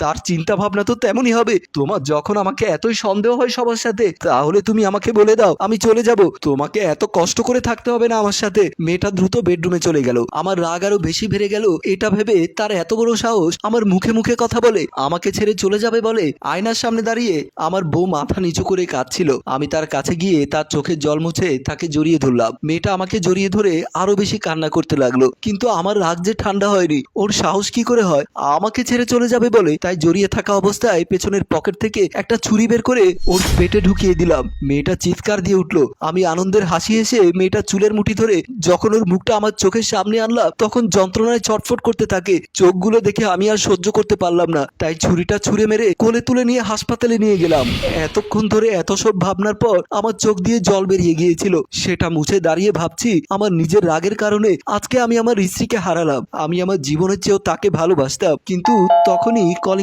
তার চিন্তা ভাবনা তো তেমনই হবে। তোমার যখন আমাকে এতই সন্দেহ হয় সবার সাথে, তাহলে তুমি আমাকে বলে দাও, আমি চলে যাব। তোমাকে এত কষ্ট করে থাকতে হবে না আমার সাথে। মেয়েটা দ্রুত বেডরুমে চলে গেল। আমার রাগ আরো বেশি বেড়ে গেল এটা ভেবে, তার এত বড় সাহস আমার মুখে মুখে কথা বলে, আমাকে ছেড়ে চলে যাবে বলে। আয়নার সামনে দাঁড়িয়ে আমার বউ মাথা নিচু করে কাঁদছিল। আমি তার কাছে গিয়ে তার চোখের জল মুছে তাকে জড়িয়ে ধরলাম। মেয়েটা আমাকে জড়িয়ে ধরে আরো বেশি কান্না করতে লাগলো, কিন্তু আমার রাগ যে ঠান্ডা হয়নি। ওর সাহস কি করে হয় আমাকে ছেড়ে চলে যাবে বলে? তাই জড়িয়ে থাকা অবস্থায় পেছনের পকেট থেকে একটা ছুরি বের করে ওর পেটে ঢুকিয়ে দিলাম। মেয়েটা চিৎকার দিয়ে উঠলো। আমি আনন্দের হাসি হেসে মেয়েটা চুলের মুঠি ধরে যখন ওর মুখটা আমার চোখের সামনে আনলাম, তখন যন্ত্রণায় ছটফট করতে থাকে। চোখগুলো দেখে আমি আর সহ্য করতে পারলাম না, তাই ছুরিটা ছুঁড়ে মেরে কোলে তুলে নিয়ে হাসপাতালে নিয়ে গেলাম। এতক্ষণ ধরে এত সব ভাবনার পর আমার চোখ দিয়ে জল বেরিয়ে গিয়েছিল। সেটা মুছে দাঁড়িয়ে ভাবছি, আমার নিজের রাগের কারণে আজকে আমি আমার স্ত্রীকে হারালাম। আমি আমার জীবনের চেয়েও তাকে ভালোবাসতাম। কিন্তু তখনই কলে